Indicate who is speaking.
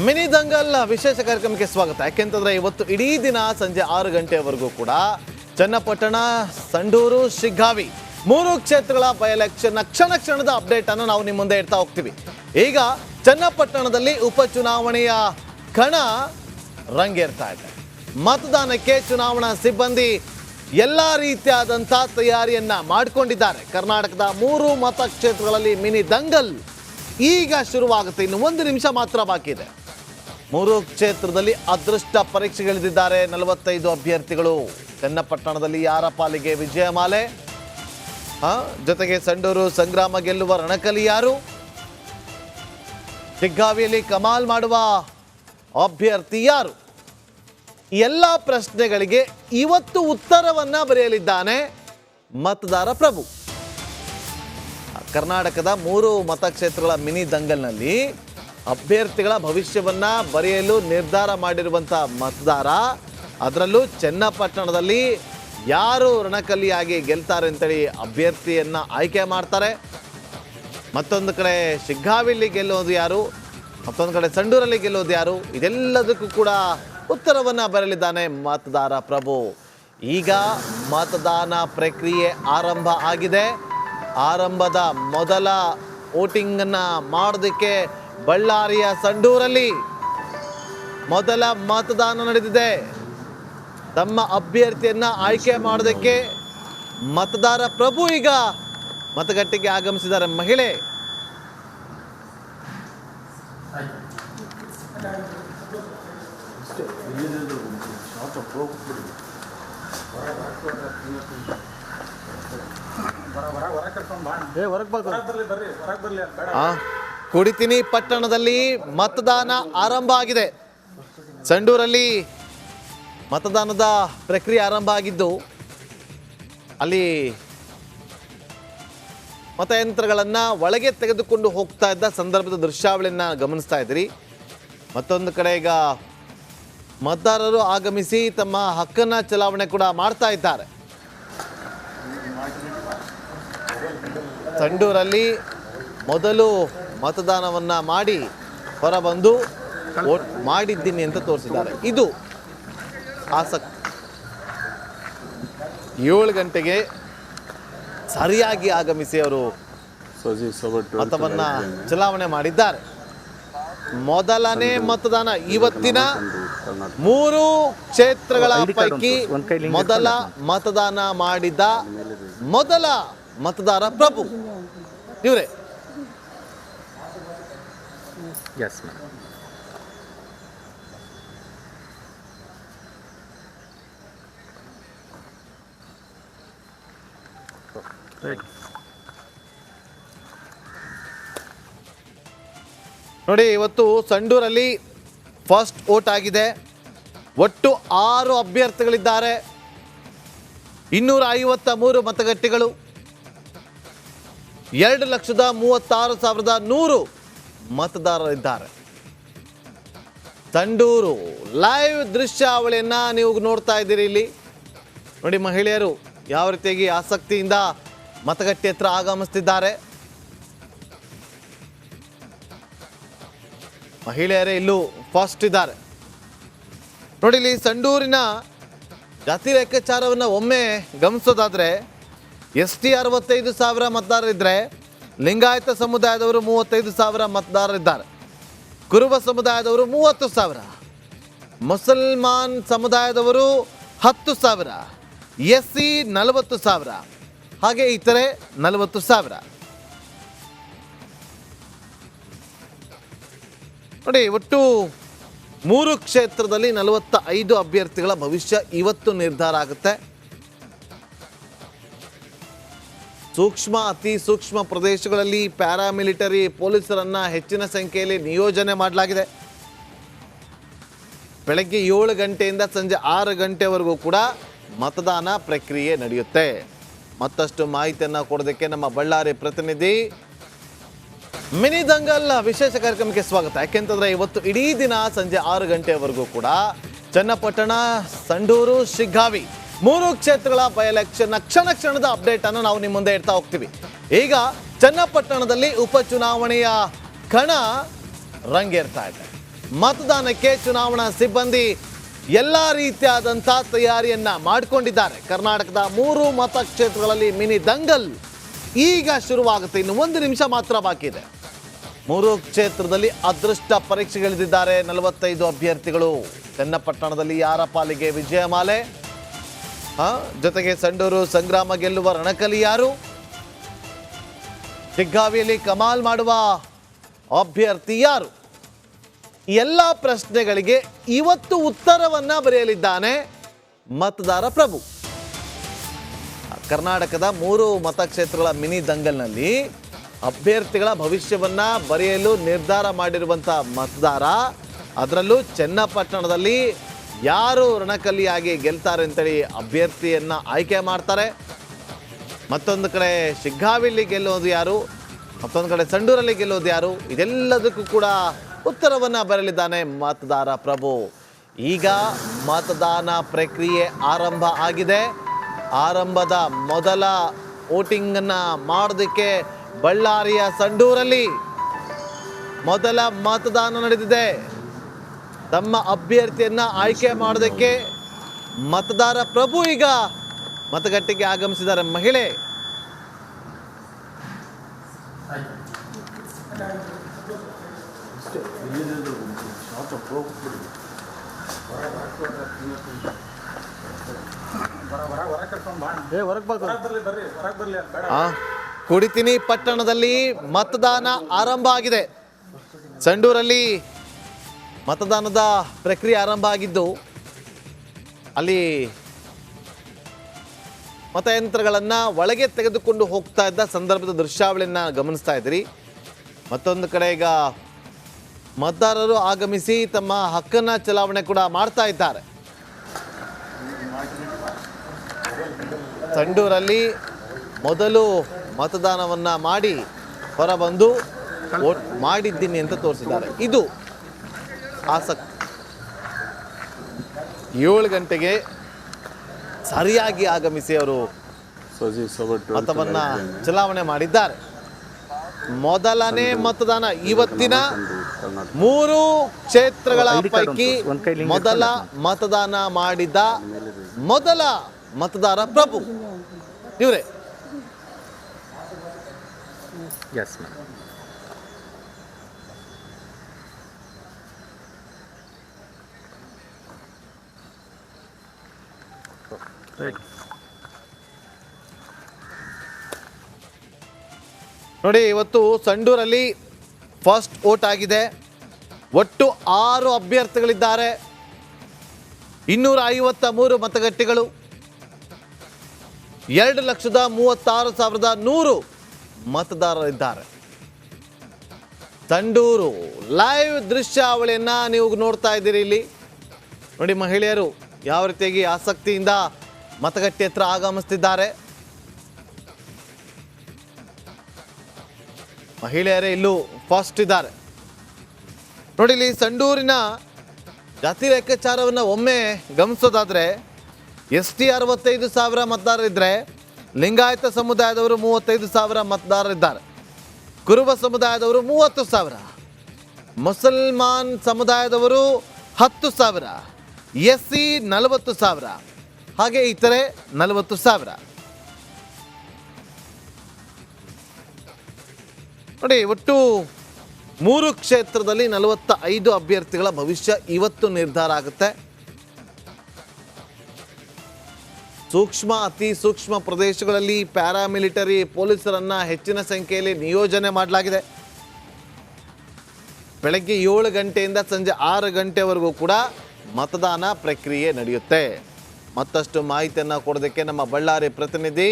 Speaker 1: Mini Dangal ವಿಶೇಷ ಕಾರ್ಯಕ್ರಮಕ್ಕೆ ಸ್ವಾಗತ. ಯಾಕೆಂತಂದ್ರೆ ಇವತ್ತು ಇಡೀ ದಿನ ಸಂಜೆ 6 ಗಂಟೆವರೆಗೂ ಕೂಡ ಚನ್ನಪಟ್ಟಣ, ಸಂಡೂರು, ಶಿಗ್ಗಾವಿ 3 ಕ್ಷೇತ್ರಗಳ ಬೈ ಎಲೆಕ್ಷನ್ ಕ್ಷಣದ ಅಪ್ಡೇಟ್ ಅನ್ನು ನಾವು ನಿಮ್ಮ ಮುಂದೆ ಇಡ್ತಾ ಹೋಗ್ತೀವಿ. ಈಗ ಚನ್ನಪಟ್ಟಣದಲ್ಲಿ ಉಪಚುನಾವಣೆಯ ಕಣ ರಂಗೇರ್ತಾ ಇದೆ. ಮತದಾನಕ್ಕೆ ಚುನಾವಣಾ ಸಿಬ್ಬಂದಿ ಎಲ್ಲ ರೀತಿಯಾದಂಥ ತಯಾರಿಯನ್ನ ಮಾಡಿಕೊಂಡಿದ್ದಾರೆ. ಕರ್ನಾಟಕದ 3 ಮತಕ್ಷೇತ್ರಗಳಲ್ಲಿ ಮಿನಿ ದಂಗಲ್ ಈಗ ಶುರುವಾಗುತ್ತೆ. ಇನ್ನು 1 ನಿಮಿಷ ಮಾತ್ರ ಬಾಕಿ ಇದೆ. 3 ಕ್ಷೇತ್ರದಲ್ಲಿ ಅದೃಷ್ಟ ಪರೀಕ್ಷೆಗಳಿದ್ದಾರೆ 45 ಅಭ್ಯರ್ಥಿಗಳು. ಚನ್ನಪಟ್ಟಣದಲ್ಲಿ ಯಾರ ಪಾಲಿಗೆ ವಿಜಯಮಾಲೆ, ಜೊತೆಗೆ ಸಂಡೂರು ಸಂಗ್ರಾಮ ಗೆಲ್ಲುವ ರಣಕಲಿ ಯಾರು, ಶಿಗ್ಗಾವಿಯಲ್ಲಿ ಕಮಾಲ್ ಮಾಡುವ ಅಭ್ಯರ್ಥಿ ಯಾರು, ಎಲ್ಲ ಪ್ರಶ್ನೆಗಳಿಗೆ ಇವತ್ತು ಉತ್ತರವನ್ನ ಬರೆಯಲಿದ್ದಾನೆ ಮತದಾರ ಪ್ರಭು. ಕರ್ನಾಟಕದ 3 ಮತಕ್ಷೇತ್ರಗಳ ಮಿನಿ ದಂಗಲ್ನಲ್ಲಿ ಅಭ್ಯರ್ಥಿಗಳ ಭವಿಷ್ಯವನ್ನ ಬರೆಯಲು ನಿರ್ಧಾರ ಮಾಡಿರುವಂಥ ಮತದಾರ, ಅದರಲ್ಲೂ ಚನ್ನಪಟ್ಟಣದಲ್ಲಿ ಯಾರು ರಣಕಲಿಯಾಗಿ ಗೆಲ್ತಾರೆ ಅಂತೇಳಿ ಅಭ್ಯರ್ಥಿಯನ್ನ ಆಯ್ಕೆ ಮಾಡ್ತಾರೆ. ಮತ್ತೊಂದು ಕಡೆ ಶಿಗ್ಗಾವಿಯಲ್ಲಿ ಗೆಲ್ಲೋದು ಯಾರು, ಮತ್ತೊಂದು ಕಡೆ ಸಂಡೂರಲ್ಲಿ ಗೆಲ್ಲೋದು ಯಾರು, ಇದೆಲ್ಲದಕ್ಕೂ ಕೂಡ ಉತ್ತರವನ್ನ ಬರಲಿದ್ದಾನೆ ಮತದಾರ ಪ್ರಭು. ಈಗ ಮತದಾನ ಪ್ರಕ್ರಿಯೆ ಆರಂಭ ಆಗಿದೆ. ಆರಂಭದ ಮೊದಲ ವೋಟಿಂಗ್ ಅನ್ನ ಮಾಡೋದಕ್ಕೆ ಬಳ್ಳಾರಿಯ ಸಂಡೂರಲ್ಲಿ ಮೊದಲ ಮತದಾನ ನಡೆದಿದೆ. ತಮ್ಮ ಅಭ್ಯರ್ಥಿಯನ್ನ ಆಯ್ಕೆ ಮಾಡೋದಕ್ಕೆ ಮತದಾರ ಪ್ರಭು ಈಗ ಮತಗಟ್ಟೆಗೆ ಆಗಮಿಸಿದ್ದಾರೆ. ಮಹಿಳೆ ಕುಡಿತಿನಿ ಪಟ್ಟಣದಲ್ಲಿ ಮತದಾನ ಆರಂಭ ಆಗಿದೆ. ಸಂಡೂರಲ್ಲಿ ಮತದಾನದ ಪ್ರಕ್ರಿಯೆ ಆರಂಭ ಆಗಿದ್ದು ಅಲ್ಲಿ ಮತಯಂತ್ರಗಳನ್ನ ಒಳಗೆ ತೆಗೆದುಕೊಂಡು ಹೋಗ್ತಾ ಇದ್ದ ಸಂದರ್ಭದ ದೃಶ್ಯಾವಳಿಯನ್ನ ಗಮನಿಸ್ತಾ ಇದ್ದೀರಿ. ಮತ್ತೊಂದು ಕಡೆ ಈಗ ಮತದಾರರು ಆಗಮಿಸಿ ತಮ್ಮ ಹಕ್ಕನ್ನ ಚಲಾವಣೆ ಕೂಡ ಮಾಡ್ತಾ ಇದ್ದಾರೆ. ಸಂಡೂರಲ್ಲಿ ಮೊದಲು ಮತದಾನವನ್ನ ಮಾಡಿ ಹೊರಬಂದು ವೋಟ್ ಮಾಡಿದ್ದೀನಿ ಅಂತ ತೋರಿಸಿದ್ದಾರೆ. ಇದು ಆಸಕ್ತಿ. 7 ಗಂಟೆಗೆ ಸರಿಯಾಗಿ ಆಗಮಿಸಿ ಅವರು ಮತವನ್ನ ಚಲಾವಣೆ ಮಾಡಿದ್ದಾರೆ. ಮೊದಲನೇ ಮತದಾನ ಇವತ್ತಿನ 3 ಕ್ಷೇತ್ರಗಳ ಪೈಕಿ ಮೊದಲ ಮತದಾನ ಮಾಡಿದ ಮೊದಲ ಮತದಾರ ಪ್ರಭು ಇವರೇ. ನೋಡಿ, ಇವತ್ತು ಸಂಡೂರಲ್ಲಿ ಫಸ್ಟ್ ವೋಟ್ ಆಗಿದೆ. ಒಟ್ಟು 6 ಅಭ್ಯರ್ಥಿಗಳಿದ್ದಾರೆ. 253 ಮತಗಟ್ಟೆಗಳು, 2,36,100 ಮತದಾರರಿದ್ದಾರೆ. ಸಂಡೂರು ಲೈವ್ ದೃಶ್ಯಾವಳಿಯನ್ನ ನೀವು ನೋಡ್ತಾ ಇದ್ದೀರಿ. ಇಲ್ಲಿ ನೋಡಿ, ಮಹಿಳೆಯರು ಯಾವ ರೀತಿಯಾಗಿ ಆಸಕ್ತಿಯಿಂದ ಮತಗಟ್ಟೆ ಹತ್ರ ಆಗಮಿಸ್ತಿದ್ದಾರೆ. ಮಹಿಳೆಯರೇ ಇಲ್ಲೂ ಫಸ್ಟ್ ಇದ್ದಾರೆ. ನೋಡಿ, ಇಲ್ಲಿ ಸಂಡೂರಿನ ಜಾತಿ ಲೆಕ್ಕಾಚಾರವನ್ನು ಒಮ್ಮೆ ಗಮನಿಸೋದಾದ್ರೆ ST 65,000 ಮತದಾರರಿದ್ದರೆ ಲಿಂಗಾಯತ ಸಮುದಾಯದವರು 35,000 ಮತದಾರರಿದ್ದಾರೆ. ಕುರುಬ ಸಮುದಾಯದವರು 30,000, ಮುಸಲ್ಮಾನ್ ಸಮುದಾಯದವರು 10,000, SC 40,000, ಹಾಗೆ ಇತರೆ 40,000. ನೋಡಿ, ಒಟ್ಟು 3 ಕ್ಷೇತ್ರದಲ್ಲಿ 45 ಅಭ್ಯರ್ಥಿಗಳ ಭವಿಷ್ಯ ಇವತ್ತು ನಿರ್ಧಾರ ಆಗುತ್ತೆ. ಸೂಕ್ಷ್ಮ, ಅತಿ ಸೂಕ್ಷ್ಮ ಪ್ರದೇಶಗಳಲ್ಲಿ ಪ್ಯಾರಾಮಿಲಿಟರಿ ಪೊಲೀಸರನ್ನ ಹೆಚ್ಚಿನ ಸಂಖ್ಯೆಯಲ್ಲಿ ನಿಯೋಜನೆ ಮಾಡಲಾಗಿದೆ. ಬೆಳಗ್ಗೆ 7 ಗಂಟೆಯಿಂದ ಸಂಜೆ 6 ಗಂಟೆವರೆಗೂ ಕೂಡ ಮತದಾನ ಪ್ರಕ್ರಿಯೆ ನಡೆಯುತ್ತೆ. ಮತ್ತಷ್ಟು ಮಾಹಿತಿಯನ್ನು ಕೊಡೋದಕ್ಕೆ ನಮ್ಮ ಬಳ್ಳಾರಿ ಪ್ರತಿನಿಧಿ ಮಿನಿ ದಂಗಲ್ ವಿಶೇಷ ಕಾರ್ಯಕ್ರಮಕ್ಕೆ ಸ್ವಾಗತ. ಯಾಕೆಂತಂದ್ರೆ ಇವತ್ತು ಇಡೀ ದಿನ ಸಂಜೆ 6 ಗಂಟೆವರೆಗೂ ಕೂಡ ಚನ್ನಪಟ್ಟಣ, ಸಂಡೂರು, ಶಿಗ್ಗಾವಿ 3 ಕ್ಷೇತ್ರಗಳ ಬೈ ಎಲೆಕ್ಷನ್ ಕ್ಷಣದ ಅಪ್ಡೇಟ್ ಅನ್ನು ನಾವು ನಿಮ್ಮ ಮುಂದೆ ಇಡ್ತಾ ಹೋಗ್ತೀವಿ. ಈಗ ಚನ್ನಪಟ್ಟಣದಲ್ಲಿ ಉಪಚುನಾವಣೆಯ ಕಣ ರಂಗೇರ್ತಾ ಇದೆ. ಮತದಾನಕ್ಕೆ ಚುನಾವಣಾ ಸಿಬ್ಬಂದಿ ಎಲ್ಲ ರೀತಿಯಾದಂಥ ತಯಾರಿಯನ್ನ ಮಾಡಿಕೊಂಡಿದ್ದಾರೆ. ಕರ್ನಾಟಕದ 3 ಮತಕ್ಷೇತ್ರಗಳಲ್ಲಿ ಮಿನಿ ದಂಗಲ್ ಈಗ ಶುರುವಾಗುತ್ತೆ. ಇನ್ನು 1 ನಿಮಿಷ ಮಾತ್ರ ಬಾಕಿ ಇದೆ. 3 ಕ್ಷೇತ್ರದಲ್ಲಿ ಅದೃಷ್ಟ ಪರೀಕ್ಷೆಗಳಿದ್ದಾರೆ 45 ಅಭ್ಯರ್ಥಿಗಳು. ಚನ್ನಪಟ್ಟಣದಲ್ಲಿ ಯಾರ ಪಾಲಿಗೆ ವಿಜಯಮಾಲೆ, ಜೊತೆಗೆ ಸಂಡೂರು ಸಂಗ್ರಾಮ ಗೆಲ್ಲುವ ರಣಕಲಿ ಯಾರು, ಶಿಗ್ಗಾವಿಯಲ್ಲಿ ಕಮಾಲ್ ಮಾಡುವ ಅಭ್ಯರ್ಥಿ ಯಾರು, ಎಲ್ಲ ಪ್ರಶ್ನೆಗಳಿಗೆ ಇವತ್ತು ಉತ್ತರವನ್ನ ಬರೆಯಲಿದ್ದಾನೆ ಮತದಾರ ಪ್ರಭು. ಕರ್ನಾಟಕದ 3 ಮತಕ್ಷೇತ್ರಗಳ ಮಿನಿ ದಂಗಲ್ನಲ್ಲಿ ಅಭ್ಯರ್ಥಿಗಳ ಭವಿಷ್ಯವನ್ನ ಬರೆಯಲು ನಿರ್ಧಾರ ಮಾಡಿರುವಂಥ ಮತದಾರ, ಅದರಲ್ಲೂ ಚನ್ನಪಟ್ಟಣದಲ್ಲಿ ಯಾರು ರಣಕಲ್ಲಿಯಾಗಿ ಗೆಲ್ತಾರೆ ಅಂತೇಳಿ ಅಭ್ಯರ್ಥಿಯನ್ನ ಆಯ್ಕೆ ಮಾಡ್ತಾರೆ. ಮತ್ತೊಂದು ಕಡೆ ಶಿಗ್ಗಾವಿಯಲ್ಲಿ ಗೆಲ್ಲೋದು ಯಾರು, ಮತ್ತೊಂದು ಕಡೆ ಸಂಡೂರಲ್ಲಿ ಗೆಲ್ಲೋದು ಯಾರು, ಇದೆಲ್ಲದಕ್ಕೂ ಕೂಡ ಉತ್ತರವನ್ನ ಬರಲಿದ್ದಾನೆ ಮತದಾರ ಪ್ರಭು. ಈಗ ಮತದಾನ ಪ್ರಕ್ರಿಯೆ ಆರಂಭ ಆಗಿದೆ. ಆರಂಭದ ಮೊದಲ ವೋಟಿಂಗ್ ಅನ್ನ ಮಾಡೋದಕ್ಕೆ ಬಳ್ಳಾರಿಯ ಸಂಡೂರಲ್ಲಿ ಮೊದಲ ಮತದಾನ ನಡೆದಿದೆ. ತಮ್ಮ ಅಭ್ಯರ್ಥಿಯನ್ನ ಆಯ್ಕೆ ಮಾಡೋದಕ್ಕೆ ಮತದಾರ ಪ್ರಭು ಈಗ ಮತಗಟ್ಟೆಗೆ ಆಗಮಿಸಿದ್ದಾರೆ. ಮಹಿಳೆ ಕುಡಿತಿನಿ ಪಟ್ಟಣದಲ್ಲಿ ಮತದಾನ ಆರಂಭ ಆಗಿದೆ. ಸಂಡೂರಲ್ಲಿ ಮತದಾನದ ಪ್ರಕ್ರಿಯೆ ಆರಂಭ ಆಗಿದ್ದು ಅಲ್ಲಿ ಮತಯಂತ್ರಗಳನ್ನು ಒಳಗೆ ತೆಗೆದುಕೊಂಡು ಹೋಗ್ತಾ ಇದ್ದ ಸಂದರ್ಭದ ದೃಶ್ಯಾವಳಿಯನ್ನು ಗಮನಿಸ್ತಾ ಇದ್ದೀರಿ. ಮತ್ತೊಂದು ಕಡೆ ಈಗ ಮತದಾರರು ಆಗಮಿಸಿ ತಮ್ಮ ಹಕ್ಕನ್ನು ಚಲಾವಣೆ ಕೂಡ ಮಾಡ್ತಾ ಇದ್ದಾರೆ. ಸಂಡೂರಲ್ಲಿ ಮೊದಲು ಮತದಾನವನ್ನು ಮಾಡಿ ಹೊರಬಂದು ವೋಟ್ ಮಾಡಿದ್ದೀನಿ ಅಂತ ತೋರಿಸಿದ್ದಾರೆ. ಇದು ಆಸಕ್ತಿ. 7 ಗಂಟೆಗೆ ಸರಿಯಾಗಿ ಆಗಮಿಸಿ ಅವರು ಮತವನ್ನ ಚಲಾವಣೆ ಮಾಡಿದ್ದಾರೆ. ಮೊದಲನೇ ಮತದಾನ ಇವತ್ತಿನ 3 ಕ್ಷೇತ್ರಗಳ ಪೈಕಿ ಮೊದಲ ಮತದಾನ ಮಾಡಿದ ಮೊದಲ ಮತದಾರ ಪ್ರಭು ಇವರೇ. ನೋಡಿ, ಇವತ್ತು ಸಂಡೂರಲ್ಲಿ ಫಸ್ಟ್ ವೋಟ್ ಆಗಿದೆ. ಒಟ್ಟು 6 ಅಭ್ಯರ್ಥಿಗಳಿದ್ದಾರೆ, 253 ಮತಗಟ್ಟೆಗಳು, 2,36,100 ಮತದಾರರಿದ್ದಾರೆ. ಸಂಡೂರು ಲೈವ್ ದೃಶ್ಯಾವಳಿಯನ್ನ ನೀವು ನೋಡ್ತಾ ಇದ್ದೀರಿ. ಇಲ್ಲಿ ನೋಡಿ, ಮಹಿಳೆಯರು ಯಾವ ರೀತಿಯಾಗಿ ಆಸಕ್ತಿಯಿಂದ ಮತಗಟ್ಟೆ ಹತ್ರ ಆಗಮಿಸ್ತಿದ್ದಾರೆ. ಮಹಿಳೆಯರೇ ಇಲ್ಲೂ ಫಸ್ಟ್ ಇದ್ದಾರೆ. ನೋಡಿ, ಇಲ್ಲಿ ಸಂಡೂರಿನ ಜಾತಿ ಲೆಕ್ಕಾಚಾರವನ್ನು ಒಮ್ಮೆ ಗಮನಿಸೋದಾದ್ರೆ ST 65,000 ಮತದಾರರಿದ್ದರೆ ಲಿಂಗಾಯತ ಸಮುದಾಯದವರು 35,000 ಮತದಾರರಿದ್ದಾರೆ. ಕುರುಬ ಸಮುದಾಯದವರು 30,000, ಮುಸಲ್ಮಾನ್ ಸಮುದಾಯದವರು 10,000, SC 40,000, ಹಾಗೆ ಇತರೆ 40,000. ನೋಡಿ, ಒಟ್ಟು 3 ಕ್ಷೇತ್ರದಲ್ಲಿ 45 ಅಭ್ಯರ್ಥಿಗಳ ಭವಿಷ್ಯ ಇವತ್ತು ನಿರ್ಧಾರ ಆಗುತ್ತೆ. ಸೂಕ್ಷ್ಮ ಅತಿ ಸೂಕ್ಷ್ಮ ಪ್ರದೇಶಗಳಲ್ಲಿ ಪ್ಯಾರಾಮಿಲಿಟರಿ ಪೊಲೀಸರನ್ನ ಹೆಚ್ಚಿನ ಸಂಖ್ಯೆಯಲ್ಲಿ ನಿಯೋಜನೆ ಮಾಡಲಾಗಿದೆ. ಬೆಳಗ್ಗೆ 7 ಗಂಟೆಯಿಂದ ಸಂಜೆ 6 ಗಂಟೆವರೆಗೂ ಕೂಡ ಮತದಾನ ಪ್ರಕ್ರಿಯೆ ನಡೆಯುತ್ತೆ. ಮತ್ತಷ್ಟು ಮಾಹಿತಿಯನ್ನು ಕೊಡೋದಕ್ಕೆ ನಮ್ಮ ಬಳ್ಳಾರಿ ಪ್ರತಿನಿಧಿ